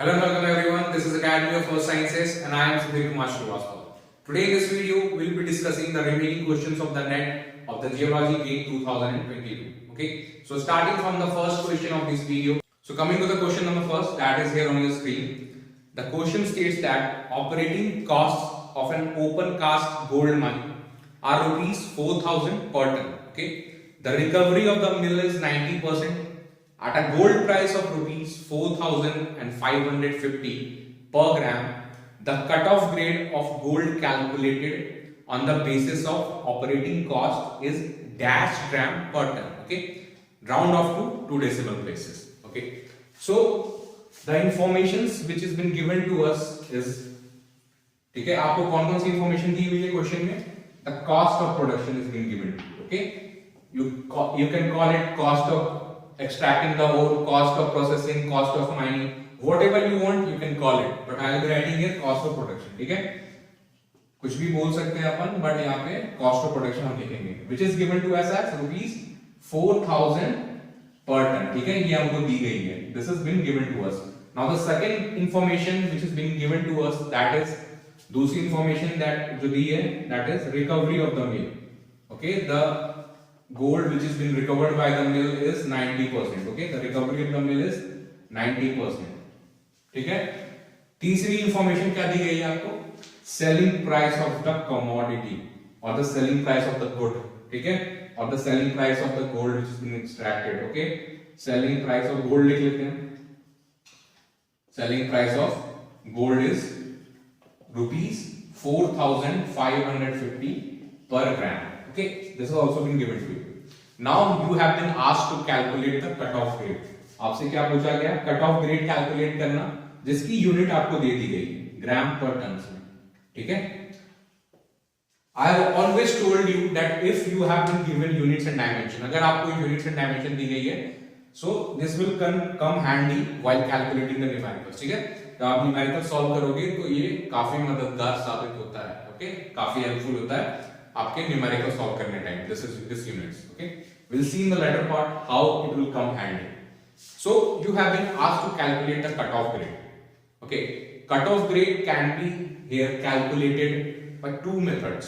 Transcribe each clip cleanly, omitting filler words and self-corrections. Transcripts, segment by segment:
Hello and welcome everyone. This is Academy of Earth Sciences and I am Sudhir Kumar Srivastava. Today in this video we will be discussing the remaining questions of the NET of the Geology GATE 2022. Okay. So starting from the first question of this video. So coming to the question number first, that is here on your screen. The question states that operating costs of an open cast gold mine are rupees 4,000 per ton. Okay. The recovery of the mill is 90%. At a gold price of rupees 4,550 per gram, the cutoff grade of gold calculated on the basis of operating cost is dash gram per ton. Okay, round off to 2 decimal places. Okay, so the informations which has been given to us is, ठीक है, आपको कौन कौन सी information दी हुई है question में? The cost of production is being given to you. Okay, you can call it cost of extracting the ore, cost of processing, cost of mining, whatever you want you can call it, but I will be writing here cost of production. ठीक है, कुछ भी बोल सकते हैं अपन, but यहाँ पे cost of production हम लिखेंगे, which is given to us as rupees 4,000 per ton. ठीक है, ये हमको दी गई है. This has been given to us. Now the second information which is being given to us, that is दूसरी information that जो दी है, that is recovery of the mill. Okay, the gold which has been recovered by the mill is 90%. Okay, the recovery of the mill is 90%. ठीक है, तीसरी information क्या दी गई है आपको? Selling price of the commodity और the selling price of the good. ठीक है, और the selling price of the gold which is been extracted. Okay, selling price of gold लिख लेते हैं. Selling price of gold is rupees 4,550 per gram. Okay, this has also been given to you. Now you have been asked to calculate the cutoff grade. आपसे क्या पूछा गया? Cutoff grade calculate करना, जिसकी unit आपको दे दी गई ग्राम पर टन में. ठीक है, I have always told you that if you have been given units and dimension, अगर आपको units and dimension दी गई है, so this will come handy while calculating the numericals. ठीक है, तो आप न्यूमेरिकल सॉल्व करोगे तो ये काफी मददगार साबित होता है. ओके, काफी हेल्पफुल होता है आपके न्यूमेरिकल सॉल्व करने time. This units. Okay, we'll see in the later part how it will come handy. So you have been asked to calculate the cutoff grade. Okay, cutoff grade can be here calculated by two methods.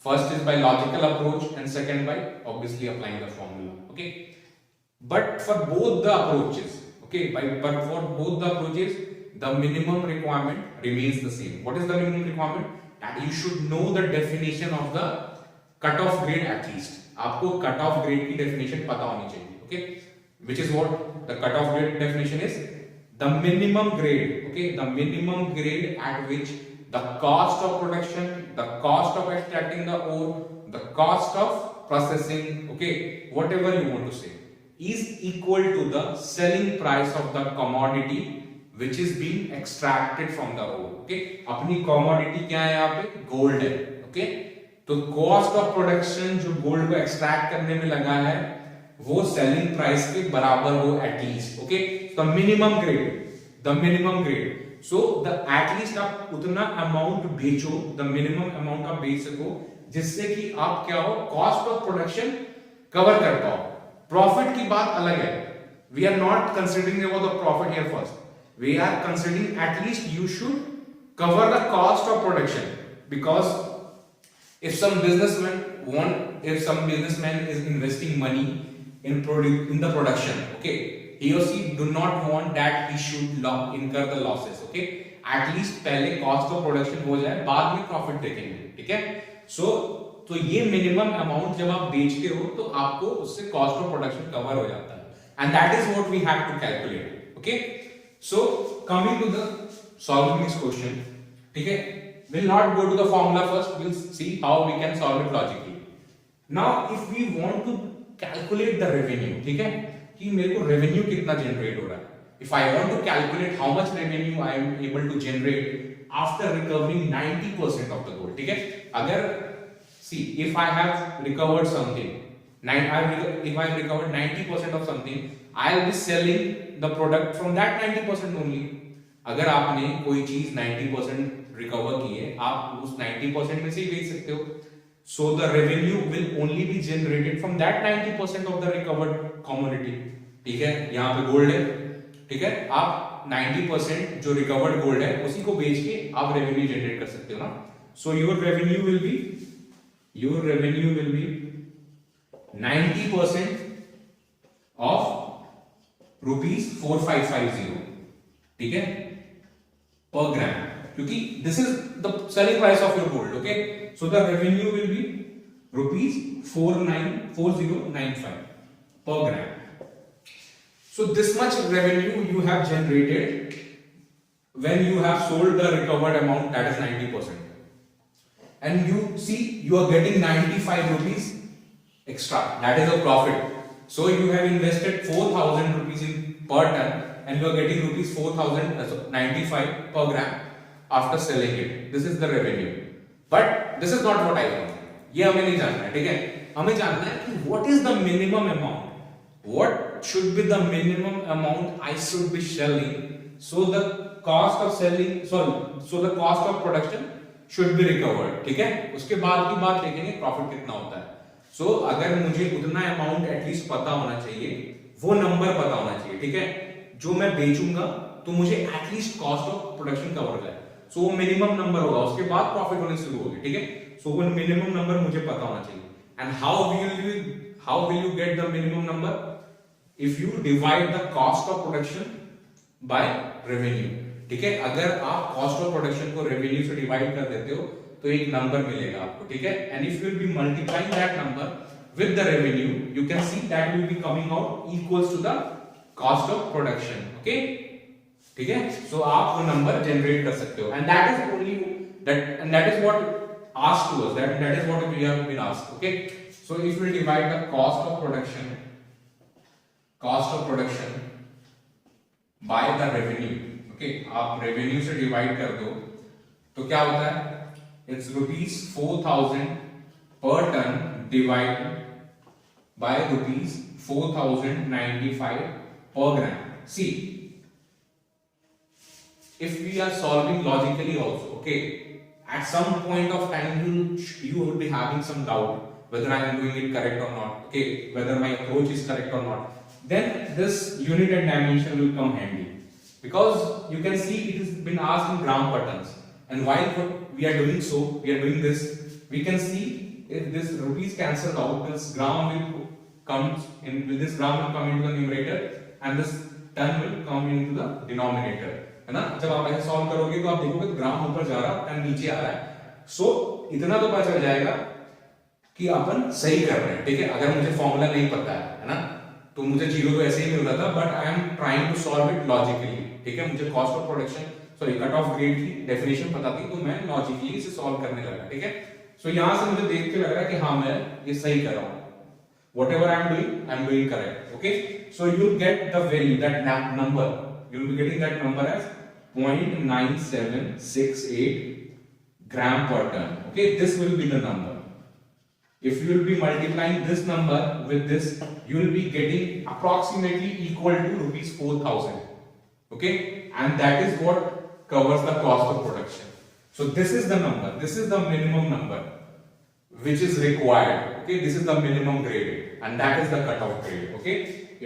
First is by logical approach and second by obviously applying the formula. Okay, but for both the approaches, the minimum requirement remains the same. What is the minimum requirement? That you should know the definition of the cutoff grade at least. आपको cutoff grade की definition पता होनी चाहिए. Okay, which is what the cutoff grade definition is? The minimum grade. Okay, the minimum grade at which the cost of production, the cost of extracting the ore, the cost of processing, okay, whatever you want to say, is equal to the selling price of the commodity which is being extracted from the ore. Okay, अपनी commodity क्या है यहाँ पे? Gold है. Okay, तो cost of production जो gold को extract करने में लगा है वो selling price के बराबर हो at least. Okay, the minimum grade. So the at least आप उतना amount बेचो, the minimum amount आप बेच सको जिससे कि आप क्या हो, cost of production cover कर पाओ. Profit की बात अलग है. We are not considering about the profit here first. We are considering at least you should cover the cost of production, because if some businessman is investing money in the production, okay, he or she do not want that he should incur the losses. Okay, at least पहले cost of production हो जाए, बाद में profit देखेंगे. ठीक है, तो ये minimum amount जब आप बेचते हो तो आपको उससे cost of production cover हो जाता है, and that is what we have to calculate. Okay, so coming to the solving this question, ठीक है, we'll not go to the formula first, we'll see how we can solve it logically. Now if we want to calculate the revenue, ठीक है, कि मेरे को revenue कितना generate हो रहा है, if I want to calculate how much revenue I am able to generate after recovering 90% of the gold. ठीक है, अगर see if I have recovered something, if I have recovered 90% of something, I will be selling the product from that 90% only. अगर आपने कोई चीज 90% recover की है, आप उस 90% में से ही बेच सकते हो. So the revenue will only be generated from that 90% of the recovered commodity. ठीक है, यहाँ पे गोल्ड है. ठीक है, आप 90% जो रिकवर्ड गोल्ड है उसी को बेच के आप रेवेन्यू जनरेट कर सकते हो ना. So your revenue will be 90% of ₹4550, ठीक है, per gram, क्योंकि this is the selling price of your gold. Okay, so the revenue will be ₹4095 per gram. So this much revenue you have generated when you have sold the recovered amount, that is 90%, and you see you are getting 95 rupees extra, that is a profit. So you have invested 4000 rupees in per ton and you are getting rupees 4095 per gram after selling it. This is the revenue, but this is not what I want. ये हमें नहीं जानना है, ठीक है, हमें जानना है कि what is the minimum amount, what should be the minimum amount I should be selling, so the cost of selling, so the cost of production should be recovered. ठीक है, उसके बाद की बात देखेंगे प्रॉफिट कितना होता है. सो अगर मुझे उतना अमाउंट एटलीस्ट पता होना चाहिए, वो नंबर पता होना चाहिए, ठीक है, जो मैं बेचूंगा तो मुझे at least cost of production cover करे. सो वो मिनिमम नंबर होगा, उसके बाद प्रॉफिट होने शुरू होगी, ठीक है. सो वो मिनिमम नंबर मुझे पता होना चाहिए. And how will you get the minimum number? If you divide the cost of production by revenue, ठीक है. अगर आप कॉस्ट ऑफ प्रोडक्शन को रेवेन्यू से डिवाइड कर देते हो तो एक नंबर मिलेगा आपको, ठीक है. And if you will be multiplying that number with the revenue, you can see that will be coming out equals to the cost of production. Okay, ठीक है. सो आप वो नंबर जनरेट कर सकते हो, and that is only that is what asked to us, that is what we have been asked. Okay, so if we divide the cost of production by the revenue, okay, आप revenue से divide कर दो तो क्या होता है? It's ₹4000 per ton divided by ₹4095 per gram. See, if we are solving logically also, okay, at some point of time you will be having some doubt whether I am doing it correct or not, okay, whether my approach is correct or not. Then this unit and dimension will come handy, because you can see it has been asked in gram per tons, and while we are doing this, we can see if this rupees cancelled out, this gram will come into the numerator and this ton will come into the denominator, है ना. जब आप ऐसे solve करोगे तो आप देखोगे ग्राम ऊपर जा रहा है, टन नीचे आ रहा है. सो इतना तो पता चल जाएगा कि अपन सही कर रहे हैं, ठीक है. अगर मुझे फॉर्मूला नहीं पता है ना, तो मुझे जीरो तो ऐसे ही मिल रहा था, but I am trying to solve it logically, ठीक है. मुझे cost of production cut off grade की डेफिनेशन पता थी, तो मैं लॉजिकली इसे सॉल्व करने लगा, ठीक है. सो यहां से मुझे देख के लग रहा है कि हाँ मैं ये सही कर रहा हूं. Whatever I am doing correct. Okay, so you get the value, that number, you will be getting that number as 0.9768 gram per ton. Okay, this will be the number. If you will be multiplying this number with this, you will be getting approximately equal to ₹4000. Okay, and that is what covers the cost of production. So this is the number, this is the minimum number which is required. Okay, this is the minimum grade, and that is the cutoff grade. Okay,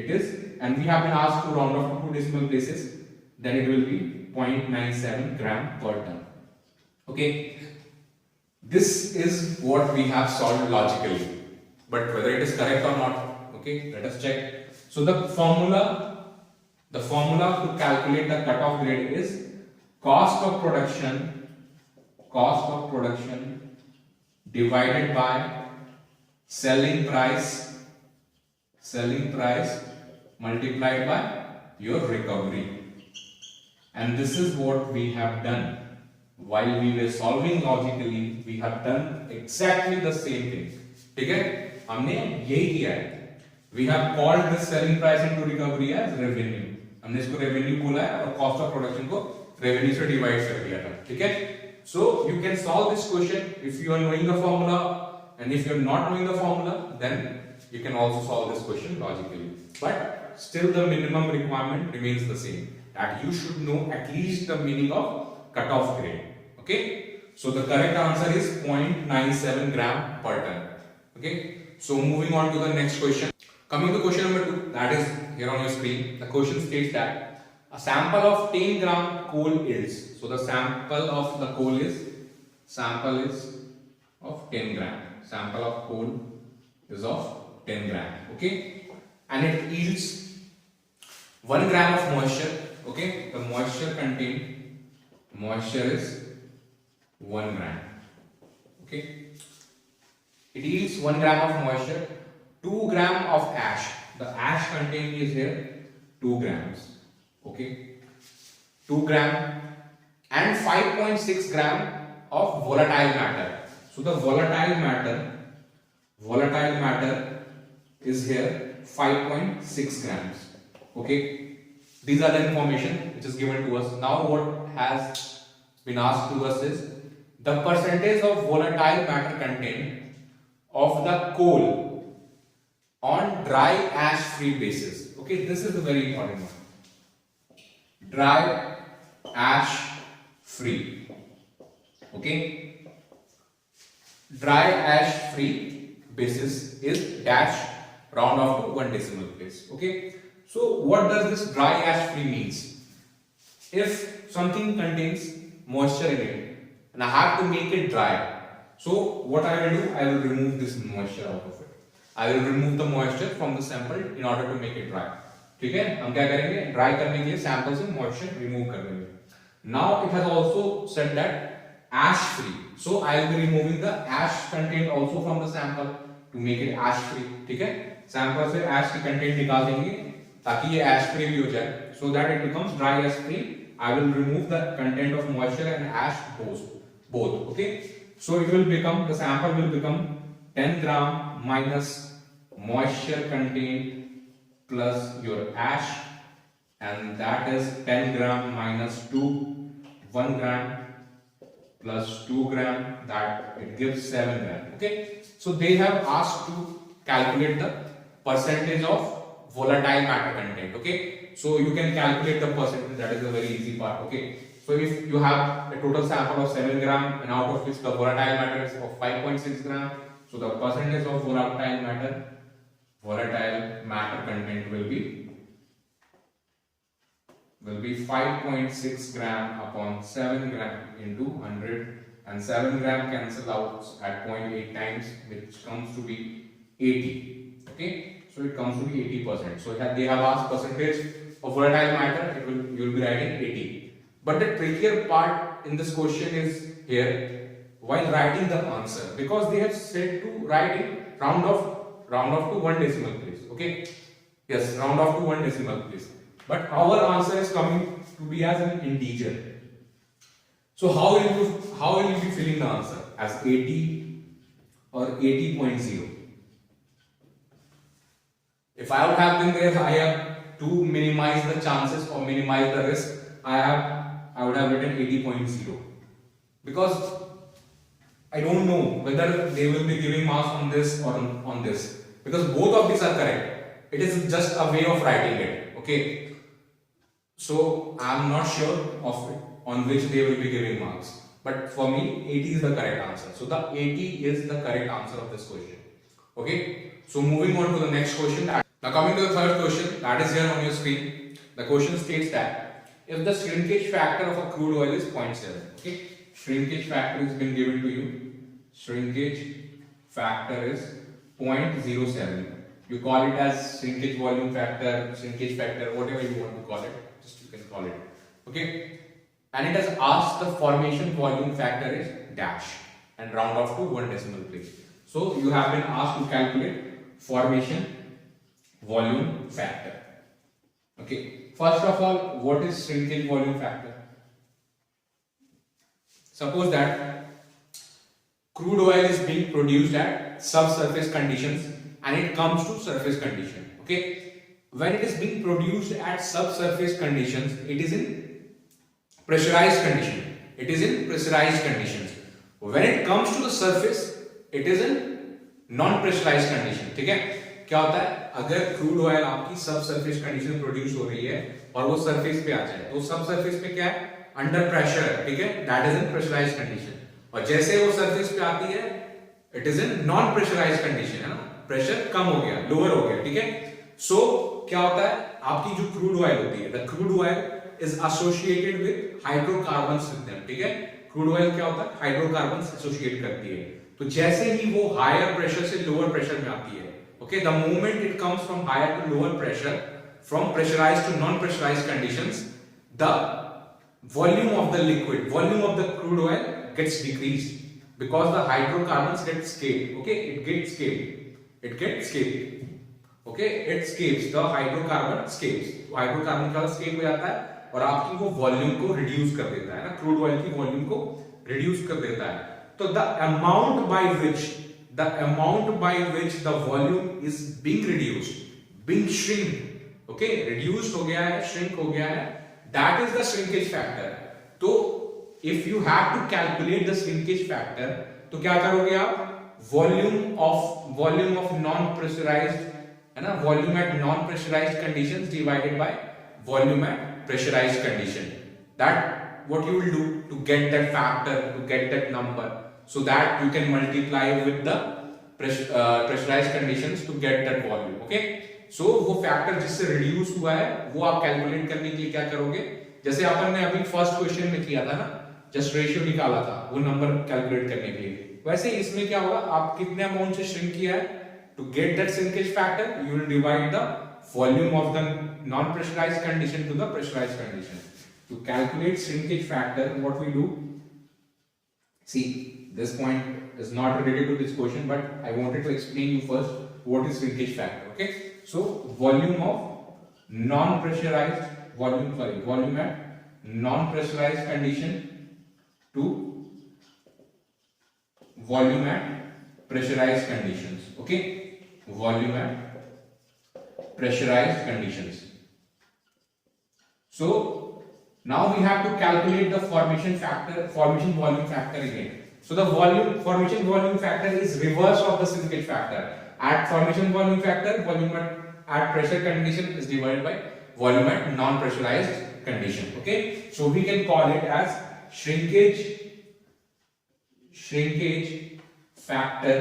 it is, and we have been asked to round off to 2 decimal places, then it will be 0.97 gram per ton. Okay, this is what we have solved logically, but whether it is correct or not, okay, let us check. So the formula to calculate the cutoff grade is cost of production divided by selling price multiplied by your recovery. And this is what we have done. While we were solving logically, we have done exactly the same thing. ठीक है, हमने यही किया है. We have called this selling price into recovery as revenue. हमने इसको revenue बोला है और cost of production को revenue से divide कर दिया था. ठीक है. So you can solve this question if you are knowing the formula, and if you are not knowing the formula, then you can also solve this question logically. But still the minimum requirement remains the same, that you should know at least the meaning of cutoff grade. Okay, so the correct answer is 0.97 gram per ton. Okay, so moving on to the next question. Coming to question number 2, that is here on your screen. The question states that a sample of 10 gram coal yields. So the sample of the coal is of 10 gram. Sample of coal is of 10 gram. Okay, and it yields 1 gram of moisture. Okay, the moisture is 1 gram. Okay, it yields 1 gram of moisture, 2 gram of ash. The ash contained is here 2 grams. Okay, 2 gram and 5.6 gram of volatile matter. So the volatile matter is here 5.6 grams. Okay, these are the information which is given to us. Now what has been asked to us is the percentage of volatile matter content of the coal on dry ash free basis. Okay, this is the very important one. Dry ash free. Okay, dry ash free basis is dash round off to 1 decimal place. Okay, so what does this dry ash free means? If something contains moisture in it and I have to make it dry, so what I will do, I will remove this moisture out of it. I will remove the moisture from the sample in order to make it dry. ठीक है, हम क्या करेंगे, dry करने के लिए sample से moisture remove कर देंगे. Now it has also said that ash free, so I will be removing the ash content also from the sample to make it ash free. ठीक है, सैंपल से ash की कंटेंट निकाल देंगे ताकि ये ash free भी हो जाए, so that it becomes dry ash free. I will remove the content of moisture and ash both. Okay, so it will become, the sample will become 10 gram minus moisture content plus your ash, and that is 10 gram minus 1 gram plus 2 gram, that it gives 7 gram. Okay, so they have asked to calculate the percentage of volatile matter content. Okay, so you can calculate the percentage, that is a very easy part. Okay, so if you have a total sample of 7 gram and out of which the volatile matter is of 5.6 gram, so the percentage of volatile matter content will be 5.6 gram upon 7 gram into 100, and 7 gram cancel out at 0.8 times, which comes to be 80. Okay, so it comes to be 80%. So they have asked percentage of volatile matter, you will be writing 80. But the trickier part in this question is here while writing the answer, because they have said to write it round off to 1 decimal place. Okay, yes, round off to 1 decimal place, but our answer is coming to be as an integer. So how will you be filling the answer, as 80 or 80.0? If I would have been there, I have to minimize the chances or minimize the risk, I would have written 80.0, because I don't know whether they will be giving marks on this or on this, because both of these are correct. It is just a way of writing it. Okay, so I am not sure of it, on which they will be giving marks, but for me 80 is the correct answer. So the 80 is the correct answer of this question. Okay, so moving on to the next question. Now coming to the third question, that is here on your screen. The question states that if the shrinkage factor of a crude oil is 0.7. Okay, shrinkage factor has been given to you. Shrinkage factor is 0.07. You call it as shrinkage volume factor, shrinkage factor, whatever you want to call it, just you can call it. Okay, and it has asked the formation volume factor is dash and round off to 1 decimal place. So you have been asked to calculate formation volume factor. Okay, first of all, what is shrinkage volume factor? Suppose that crude oil is being produced at subsurface conditions and it comes to surface condition. Okay, when it is being produced at subsurface conditions, it is in pressurized condition. It is in pressurized conditions. When it comes to the surface, it is in non-pressurized condition. ठीक है, क्या होता है, अगर crude oil आपकी सब surface condition में produce हो रही है और वो सरफेस पे आ जाए, तो सब सरफेस पे क्या है, अंडर प्रेशर है. ठीक है, that is in pressurised condition. और जैसे वो सरफेस पे आती है, it is in non pressurised condition, है ना, प्रेशर कम हो गया, लोअर हो गया. ठीक है, सो क्या होता है, आपकी जो क्रूड ऑयल होती है, the crude oil is associated with hydrocarbons with them, ठीक है? क्रूड ऑयल क्या होता है? हाइड्रोकार्बन्स एसोसिएट करती है। तो जैसे ही वो हायर प्रेशर से लोअर प्रेशर में आती है, okay, the moment it comes from higher to lower pressure, from pressurized to non-pressurized conditions, the volume of the liquid, volume of the crude oil gets decreased because the hydrocarbons get scaled, okay, it gets scaled, okay, it scales, the hydrocarbon scales, तो hydrocarbon का scale हो जाता है और आपकी वो volume को reduce कर देता है ना, क्रूड ऑयल की वॉल्यूम को रिड्यूस कर देता है। तो the amount by which the volume is being reduced, being shrink, okay, reduced हो गया है, shrink हो गया है, that is the shrinkage factor। तो if you have to calculate the shrinkage factor, तो क्या करोगे आप? volume of non pressurized, है ना, volume at non pressurized conditions divided by volume at pressurized condition, that what you will do to get that factor, to get that number, so that you can multiply with the pressurized conditions to get that volume, okay। so वो factor जिससे reduce हुआ है वो आप calculate करने के लिए क्या करोगे? जैसे अपन ने अभी फर्स्ट क्वेश्चन में किया था ना, जस्ट रेशियो निकाला था वो नंबर कैलकुलेट करने के लिए, वैसे इसमें क्या होगा? आप कितने अमाउंट से श्रिंक किया है, to get that shrinkage factor you will divide the volume of the non pressurised condition to the pressurised condition. To calculate shrinkage factor what we do, see this point is not related to this question, but I wanted to explain you first what is shrinkage factor, okay। so volume of non-pressurized volume at non-pressurized condition to volume at pressurized conditions, okay, volume at pressurized conditions। so now we have to calculate the formation volume factor again। so the formation volume factor is reverse of the shrinkage factor। at formation volume factor, volume at pressure condition is divided by volume at non pressurized condition, okay। so we can call it as shrinkage factor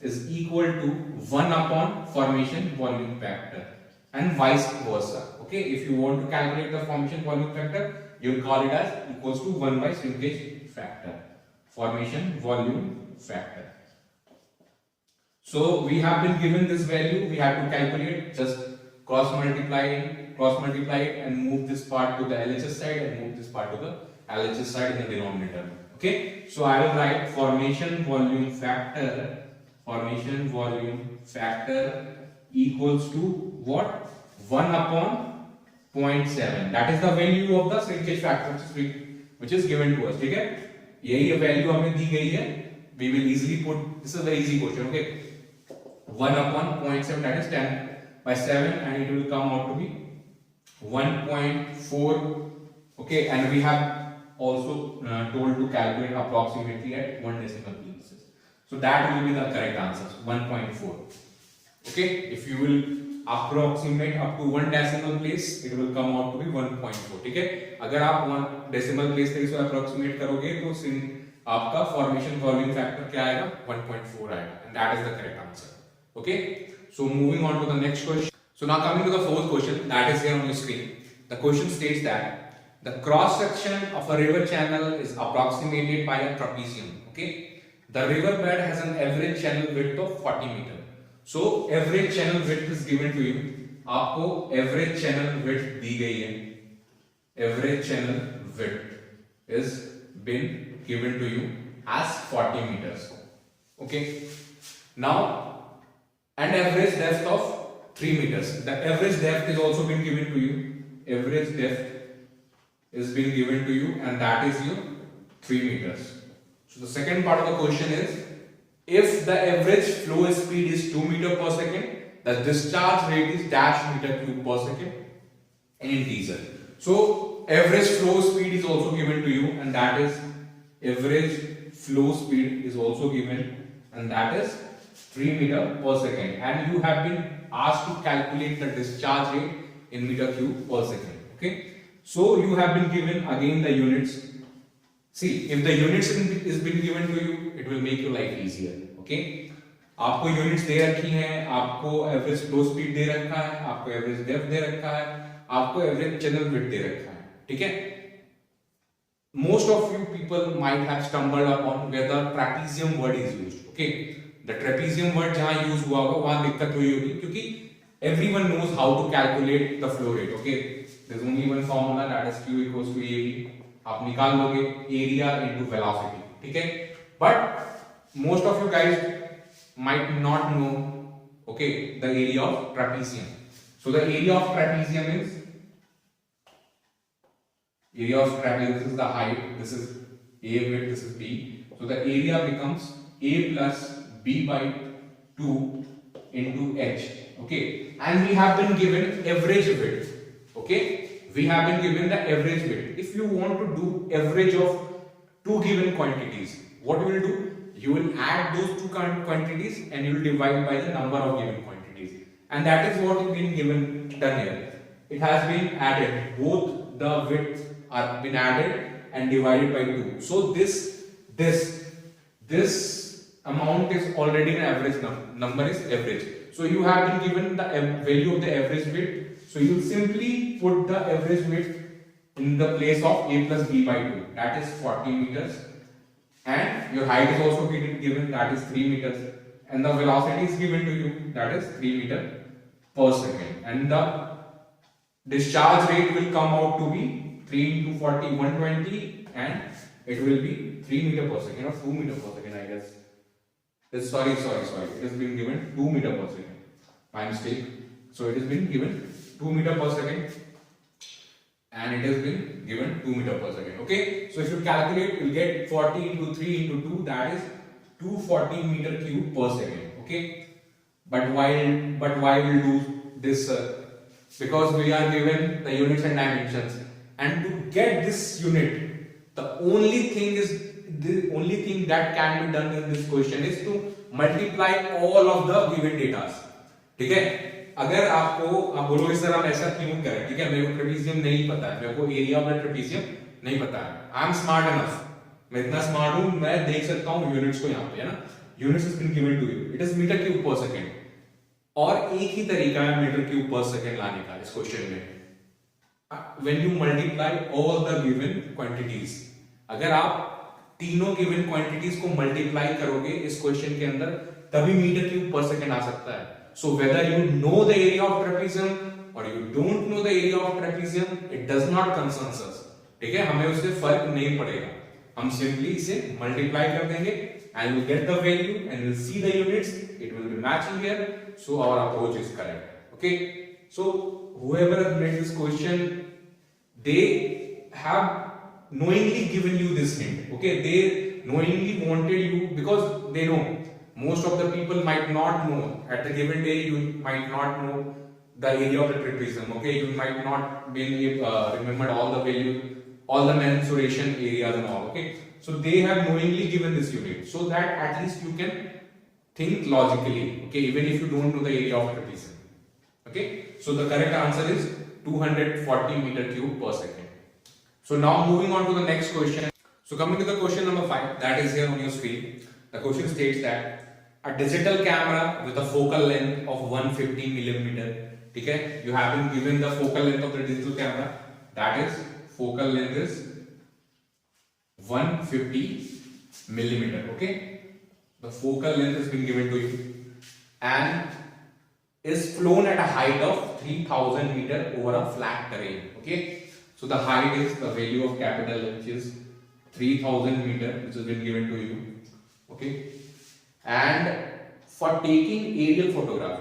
is equal to 1 upon formation volume factor and vice versa, okay। if you want to calculate the formation volume factor, you will call it as equals to 1 by shrinkage factor, formation volume factor। so we have been given this value, we have to calculate, just cross multiply it and move this part to the LHS side and move this part to the LHS side in the denominator, okay। so I will write formation volume factor equals to what? 1 upon 0.7, that is the value of the shrinkage factor which is given to us, ठीक है। यही value हमें दी गई है, we will easily put, this is a very easy question, okay। 1 upon 0.7, that is 10 by 7 and it will come out to be 1.4, okay। and we have also told to calculate approximately at 1 decimal places, so that will be the correct answer, 1.4, okay। if you will approximate up to 1 decimal place, it will come out to be 1.4, ठीक है। अगर आप 1 decimal place से इसको approximate करोगे तो आपका formation volume factor क्या आएगा? 1.4 आएगा, and that is the correct answer, okay। so moving on to the next question, so now coming to the fourth question that is here on your screen, the question states that the cross section of a river channel is approximated by a trapezium, okay। the river bed has an average channel width of 40 meter। so average channel width is given to you, आपको average channel width दी गई है, average channel width is been given to you as 40 meters, okay। now and average depth of 3 meters, the average depth is also been given to you, average depth is being given to you and that is your 3 meters। so the second part of the question is, if the average flow speed is 2 meter per second, the discharge rate is dash meter cube per second in diesel। so average flow speed is also given to you and that is average flow speed is also given and that is 3 meter per second, and you have been asked to calculate the discharge rate in meter cube per second, okay। so you have been given again the units, see if the units is been given to you, it will make your life easier, okay। आपको units दे रखी हैं, आपको average flow speed दे रखा है, आपको average depth दे रखा है, आपको एवरेज चैनल विड्थ दे रखा है, ठीक है. Most of you people might have stumbled upon where the trapezium word is used. Okay, the trapezium word जहाँ use हुआ होगा वहाँ दिक्कत हुई होगी क्योंकि everyone knows how to calculate the flow rate. Okay, there's only one formula, that is Q equals to AV. आप निकाल लोगे area into velocity. ठीक है, but most of you guys might not know, okay, the area of trapezium. So the area of trapezium is area of trapezium. This is the height, this is A width, this is B. So the area becomes A plus B by 2 into H. Okay, and we have been given average width. Okay, we have been given the average width. If you want to do average of two given quantities, what you will do? You will add those two quantities and you will divide by the number of given quantities, and that is what is being given done here. It has been added, both the widths are been added and divided by 2. So this amount is already an average number is average. So you have been given the value of the average width. So you simply put the average width in the place of A plus B by 2. That is 40 meters. And your height is also given, that is 3 meters. And the velocity is given to you, that is 3 meters per second. And the discharge rate will come out to be 3 into 40, 120, and it will be 3 meter per second or 2 meter per second, I guess. Sorry. It has been given 2 meter per second. My mistake. So it has been given 2 meter per second, and it has been given 2 meter per second. Okay. So if you calculate, you will get 40 into 3 into 2. That is 240 meter cube per second. Okay. But why will do this? Because we are given the units and dimensions. And to get this unit, the only thing that can be done in this question is to multiply all of the given data. ठीक है, अगर आपको आप बोलोगे sir हम ऐसा क्यों करें, ठीक है, मेरे को ट्रेपेजियम नहीं पता है, मेरे को एरिया ऑफ द ट्रेपेजियम नहीं पता है, आई एम स्मार्ट इनफ, मैं इतना स्मार्ट हूं, मैं देख सकता हूं यूनिट्स को यहाँ पे, है ना, units is been given to you, it is metre cube per second. और एक ही तरीका है मीटर क्यूब पर सेकंड लाने का इस क्वेश्चन में. When you multiply all the given quantities, अगर आप तीनों given quantities को multiply करोगे इस क्वेश्चन के अंदर, तभी मीटर क्यूब पर सेकंड आ सकता है. So whether you know the area of trapezium or you don't know the area of trapezium, it does not concern us. ठीक है, हमें उससे फर्क नहीं पड़ेगा, हम सिंपली इसे multiply कर देंगे and we'll get the value and we'll see the units, it will be matching here, so our approach is correct. Okay, so whoever has made this question, they have knowingly given you this hint. Okay, they knowingly wanted you, because they know most of the people might not know, at the given day you might not know the area of the trapezium. Okay, you might not be remembered all the values, all the mensuration areas and all. Okay, so they have knowingly given this unit so that at least you can think logically. Okay, even if you don't know the area of trapezium. Okay, so the correct answer is 240 meter cube per second. So now moving on to the next question. So coming to the question number 5, that is here on your screen. The question states that a digital camera with a focal length of 150 millimeter. Okay, you have been given the focal length of the digital camera. That is, focal length is 150 millimeter. Okay, the focal length has been given to you and is flown at a height of 3000 meter over a flat terrain. Okay, so the height is the value of capital H is 3000 meter, which has been given to you. Okay, and for taking aerial photograph,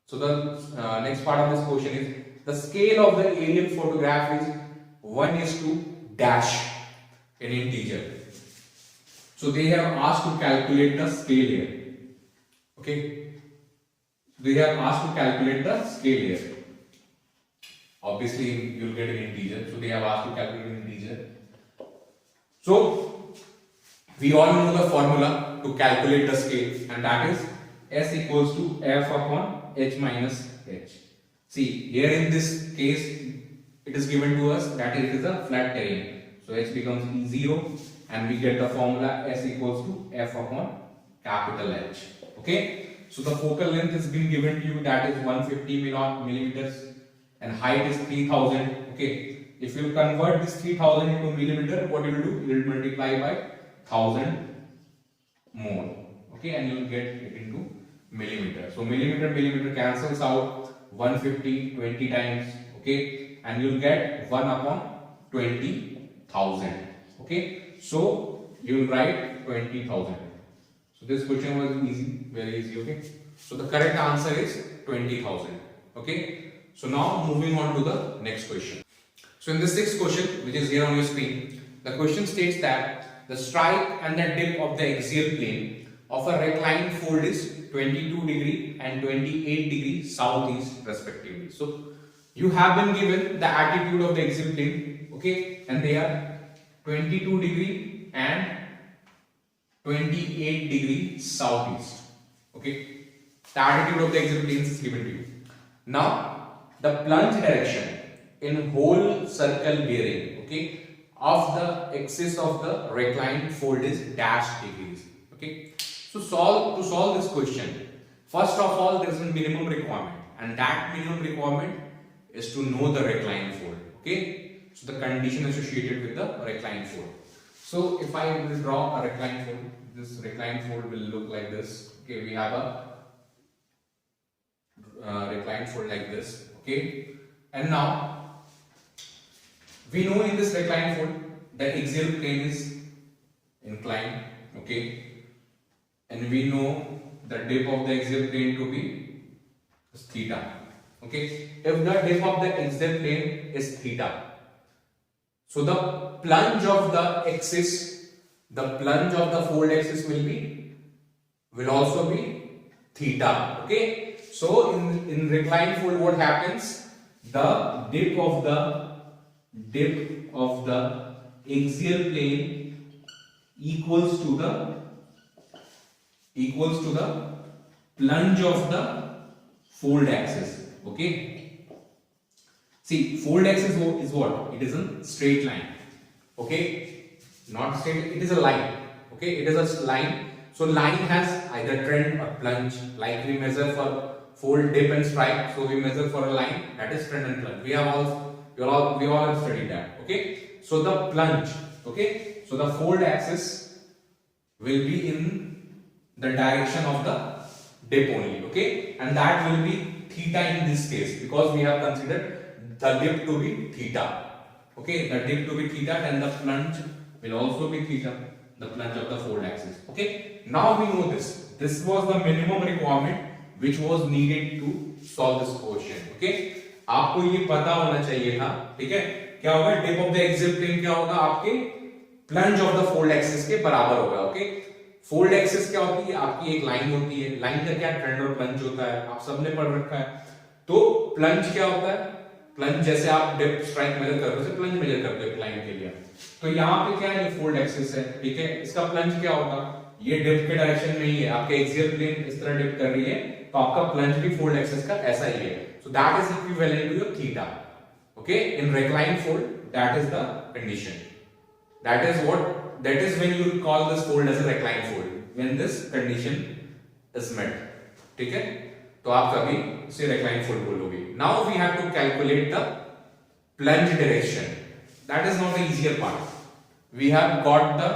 so the next part of this question is the scale of the aerial photograph is 1:dash in integer. So they have asked to calculate the scale here. Okay, they have asked to calculate the scale here. Obviously you will get an integer, so they have asked to calculate an integer. So we all know the formula to calculate the scale, and that is S equals to F upon H minus H. See, here in this case it is given to us that it is a flat terrain, so H becomes E0 and we get the formula S equals to F upon capital H. Okay, so the focal length has been given to you, that is 150 millimeters, and height is 3000. Okay, if you convert this 3000 into millimeter, what you will do? You will multiply by 1000 more, okay, and you will get it into millimeter. So millimeter cancels out, 150 20 times, okay, and you will get 1 upon 20,000, okay. So you will write 20,000. So this question was easy, very easy, okay. So the correct answer is 20,000, okay. So now moving on to the next question. So in the sixth question, which is here on your screen, the question states that the strike and the dip of the axial plane of a reclined fold is 22 degree and 28 degree southeast respectively. So you have been given the attitude of the axial plane, okay, and they are 22 degree and 28 degree southeast, okay. The attitude of the axial plane is given to you. Now the plunge direction in whole circle bearing, okay, of the axis of the reclined fold is dash degrees, okay. So to solve this question, first of all there is a minimum requirement, and that minimum requirement is to know the reclined fold, okay. So the condition associated with the reclined fold. So if I will draw a reclined fold, this reclined fold will look like this, okay. We have a reclined fold like this, okay, and now we know in this reclined fold that axial plane is inclined, okay, and we know the dip of the axial plane to be theta, okay. If the dip of the axial plane is theta, so the plunge of the axis, the plunge of the fold axis will also be theta, okay. So in reclined fold, what happens? The dip of the axial plane equals to the plunge of the fold axis, okay. See, fold axis is what? It is a straight line, okay, not straight, it is a line, okay, it is a line. So line has either trend or plunge, like we measure for fold, dip and strike. So we measure for a line, that is trend and plunge. We all have studied that, okay. So the plunge, okay, so the fold axis will be in the direction of the dip only, okay, and that will be theta in this case, because we have considered the dip to be theta, okay, the dip to be theta, and the plunge will also be theta, the plunge of the fold axis, okay. Now we know this was the minimum requirement which was needed to solve this question, okay. आपको ये पता होना चाहिए था, ठीक है, क्या होगा, dip of the axial plane क्या होगा, आपके plunge of the fold axis के बराबर होगा, ओके। फोल्ड एक्सिस क्या होती है, आपकी एक लाइन होती है, लाइन का क्या ट्रेंड और प्लंज होता है, आप सबने पढ़ रखा है। तो प्लंज क्या होता है, प्लंज जैसे आप डिप स्ट्राइक मेजर करते हो, प्लंज मेजर करते हो लाइन के लिए, तो यहाँ पे क्या है, ये फोल्ड एक्सिस है, ठीक है, इसका प्लंज क्या होगा, ये डिप के डायरेक्शन में ही है, आपके एक्सियल प्लेन इस तरह डिप कर रही है, तो आपका प्लंज भी फोल्ड एक्सिस का ऐसा ही है, so that is equivalent to your theta, okay. In reclined fold, that is the condition, that is when you call this fold as a reclined fold, when this condition is met, ठीक है, तो आप कभी उसे reclined fold बोलोगे। Now we have to calculate the plunge direction, that is not the easier part, we have got the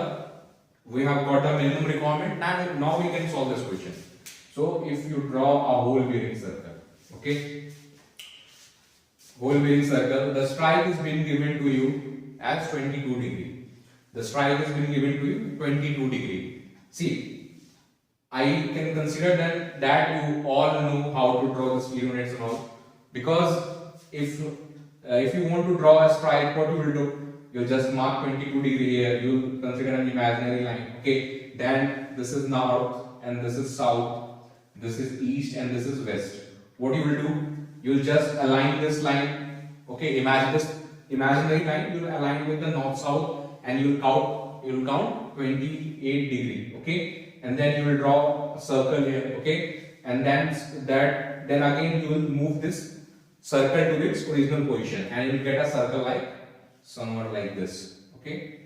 minimum requirement, and now we can solve this question. So if you draw a hole bearing circle, okay, hole bearing circle, the strike is being given to you as 22 degree, the strike is being given to you 22 degree. See, I can consider that you all know how to draw the sleeve units and all, because if you want to draw a strike, what you will do, you just mark 22 degree here, you consider an imaginary line, okay, then this is north and this is south, this is east and this is west. What you will do, you will just align this line, okay, imagine this imaginary line, you will align with the north south, and you will count 28 degree, okay, and then you will draw a circle here, okay, and then again you will move this circle to its original position, and you will get a circle like somewhere like this, okay,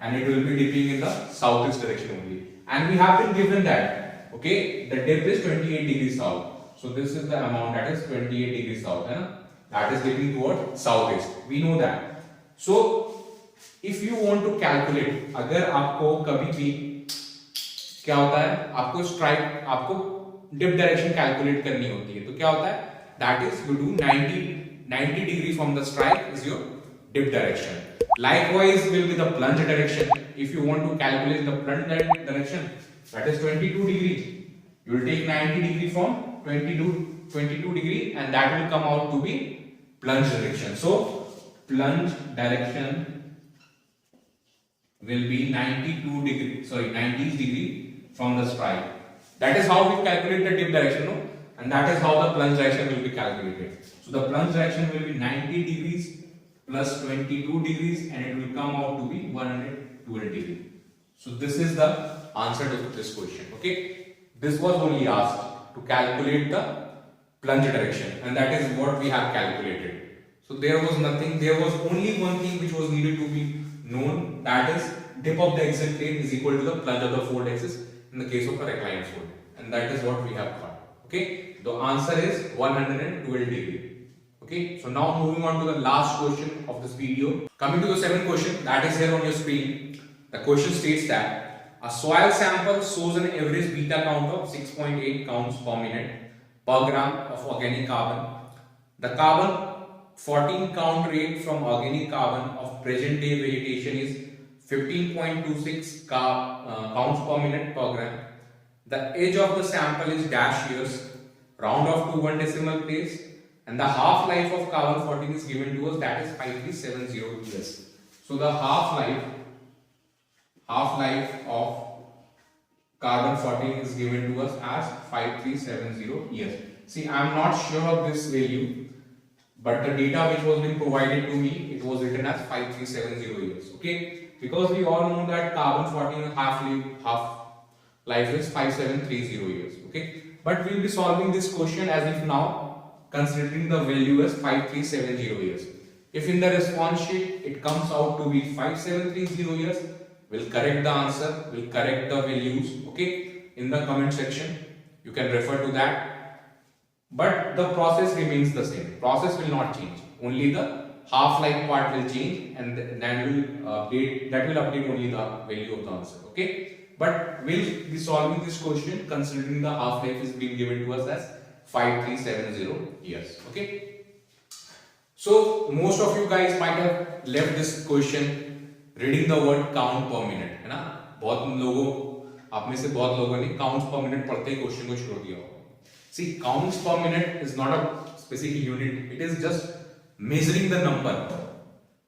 and it will be dipping in the southeast direction only, and we have been given that, okay, the dip is 28 degrees south, so this is the amount, that is 28 degrees south, that is dipping toward southeast, we know that. So if you want to calculate, अगर आपको कभी भी क्या होता है, आपको strike, आपको dip direction calculate करनी होती है, तो क्या होता है, that is you do 90 degree from the strike is your dip direction. Likewise will be the plunge direction. If you want to calculate the plunge direction, that is 22 degrees. You will take 90 degree from 22 degree and that will come out to be plunge direction. So plunge direction will be 90 degree from the strike. That is how we calculate the dip direction, no? And that is how the plunge direction will be calculated. So the plunge direction will be 90 degrees plus 22 degrees and it will come out to be 112 degree. So this is the answer to this question. Okay, this was only asked to calculate the plunge direction and that is what we have calculated. So there was only one thing which was needed to be known, that is dip of the axial plane is equal to the plunge of the fold axis in the case of a reclined fold, and that is what we have got. Okay, the answer is 112 degree. Okay, so now moving on to the last question of this video. Coming to the seventh question that is here on your screen. The question states that a soil sample shows an average beta count of 6.8 counts per minute per gram of organic carbon. The carbon 14 count rate from organic carbon of present day vegetation is 15.26 counts per minute per gram. The age of the sample is dash years, round off to 1 decimal place, and the half life of carbon 14 is given to us, that is 5370 years. So the half life of carbon 14 is given to us as 5370 years. See, I am not sure of this value, but the data which was being provided to me, it was written as 5370 years. Okay, because we all know that carbon 14 half life is 5730 years. Okay, but we will be solving this question as if now considering the value as 5370 years. If in the response sheet it comes out to be 5730 years, we'll correct the answer, we'll correct the values. Okay, in the comment section you can refer to that. But the process remains the same. Process will not change. Only the half-life part will change, and that will update only the value of the answer. Okay. But we'll be solving this question considering the half-life is being given to us as 5370 years. Okay. So most of you guys might have left this question reading the word count per minute, है ना? आप में से बहुत लोगों ने counts per minute पढ़ते ही question को छोड़ दिया होगा. See, counts per minute is not a specific unit. It is just measuring the number.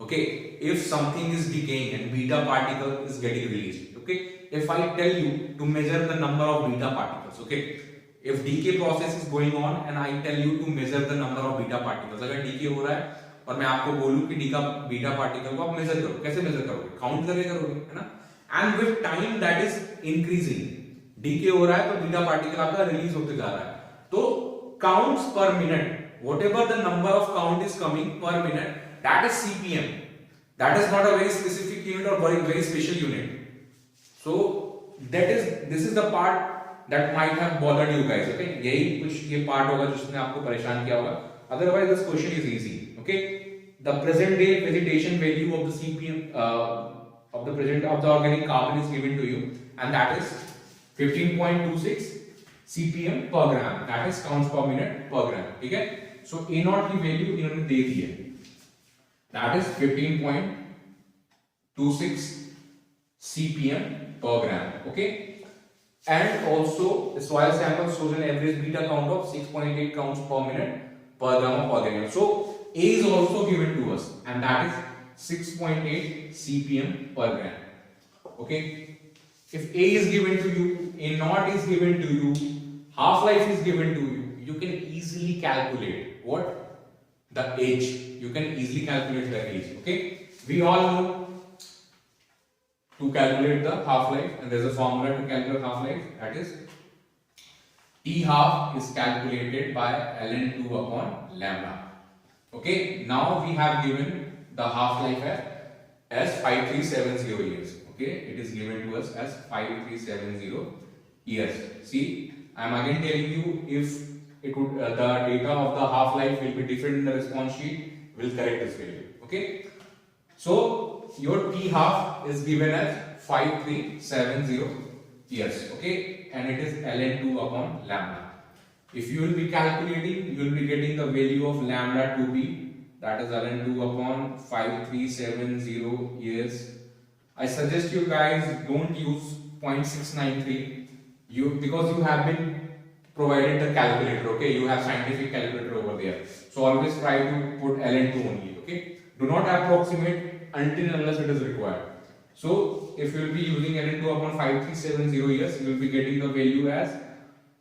Okay, if something is decaying and beta particle is getting released. Okay, if I tell you to measure the number of beta particles. Okay, if decay process is going on and I tell you to measure the number of beta particles. अगर decay हो रहा है और मैं आपको बोलूं कि beta particle को आप measure करो, कैसे measure करोगे? Count करके करोगे, है ना? And with time that is increasing. Decay हो रहा है तो beta particle आपका release होते जा रहा है. So counts per minute, whatever the number of count is coming per minute, that is CPM. That is not a very specific unit or very special unit. So this is the part that might have bothered you guys. Okay, यही कुछ ये part होगा जिसने आपको परेशान किया होगा. Otherwise this question is easy. Okay, the present day vegetation value of the CPM of the organic carbon is given to you, and that is 15.26 CPM per gram, that is counts per minute per gram. ठीक है, so A0 की value इन्होंने दे दी है, that is 15.26 CPM per gram. Okay, and also the soil sample shows an average beta count of 6.8 counts per minute per gram of organic. So A is also given to us, and that is 6.8 CPM per gram. Okay, if A is given to you, A0 is given to you, half-life is given to you, you can easily calculate what? The age. You can easily calculate the age. Okay, we all know to calculate the half-life, and there is a formula to calculate half-life, that is T half is calculated by ln2 upon lambda. Okay, now we have given the half-life as 5370 years. Okay, it is given to us as 5370 years. See, I am again telling you, if it would the data of the half-life will be different in the response sheet, we'll correct this value. Okay, So your t half is given as 5370 years, okay, and it is ln2 upon lambda. If you will be calculating, you will be getting the value of lambda to be, that is ln2 upon 5370 years. I suggest you guys don't use 0.693 because you have been provided the calculator, okay, you have scientific calculator over there, so always try to put ln2 only, okay. Do not approximate until unless it is required. So if you will be using ln2 upon 5370 years, you will be getting the value as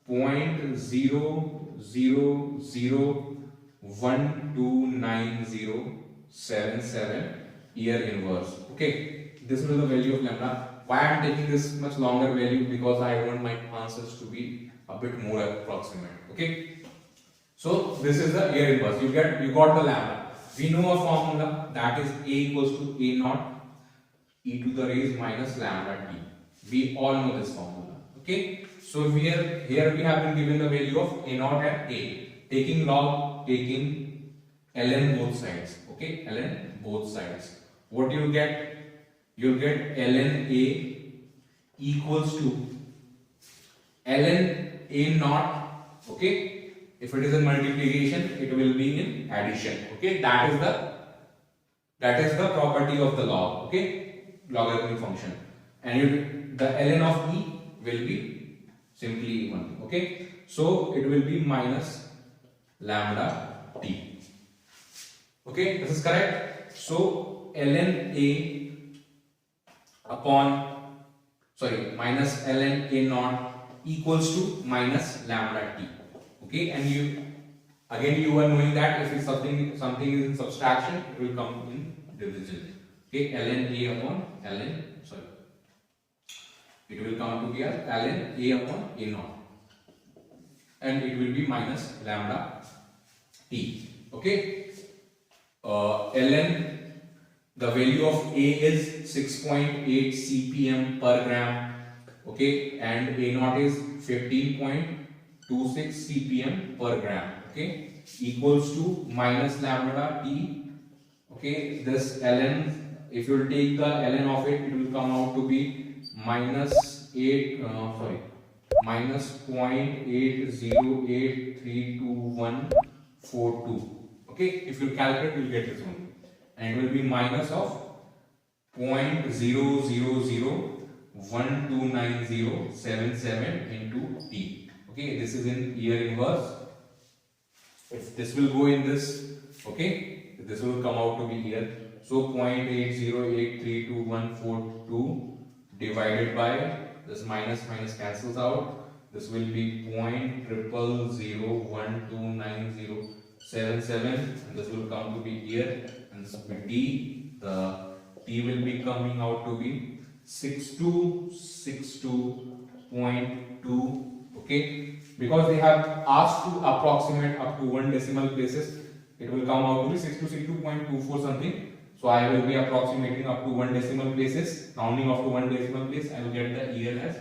0.00129077 year inverse, okay. This is the value of lambda. Why I am taking this much longer value? Because I want my answers to be a bit more approximate, okay. So this is the year inverse. You got the lambda. We know a formula, that is A equals to A naught e to the raise minus lambda t. We all know this formula, okay. So here we have been given the value of A naught and A. Taking log, taking ln both sides, okay, ln both sides. What you will get? You'll get ln A equals to ln A naught, okay. If it is in multiplication, it will be in addition, okay. That is the property of the log, okay, logarithmic function. And the ln of E will be simply 1, okay. So it will be minus lambda t, okay. This is correct. So ln A minus ln A naught equals to minus lambda t, okay. And you are knowing that if it's something is in subtraction, it will come in division, okay. Ln A upon ln, it will come to be as ln A upon A naught, and it will be minus lambda t, okay. Ln, the value of A is 6.8 cpm per gram, okay, and A naught is 15.26 cpm per gram, okay, equals to minus lambda t, okay. This ln, if you will take the ln of it, it will come out to be minus 0.80832142, okay. If you calculate, you will get this one, and it will be minus of 0.00129077 into t, okay. This is in year inverse. If this will go in this, okay, this will come out to be here. So 0.80832142 divided by this minus cancels out. This will be 0.00129077, and this will come to be here, and this will be t. The t will be coming out to be 6262.2, okay. Because they have asked to approximate up to 1 decimal places, it will come out to be 6262.24 something. So I will be approximating up to 1 decimal places, rounding off to 1 decimal place. I will get the year as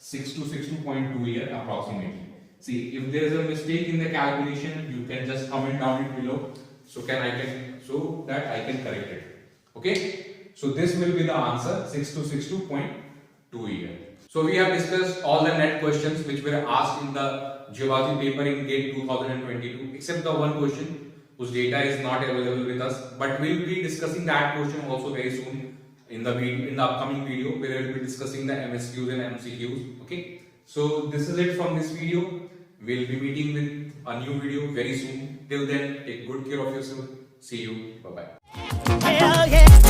6262.2 year approximately. See, if there is a mistake in the calculation, you can just comment down it below, so that I can correct it, okay. So this will be the answer, 6262.2 year. So we have discussed all the net questions which were asked in the geology paper in GATE 2022, except the one question whose data is not available with us, but we will be discussing that question also very soon in the upcoming video, where we will be discussing the MSQs and MCQs, okay. So this is it from this video. We will be meeting with a new video very soon. Till then, take good care of yourself. See you. Bye bye.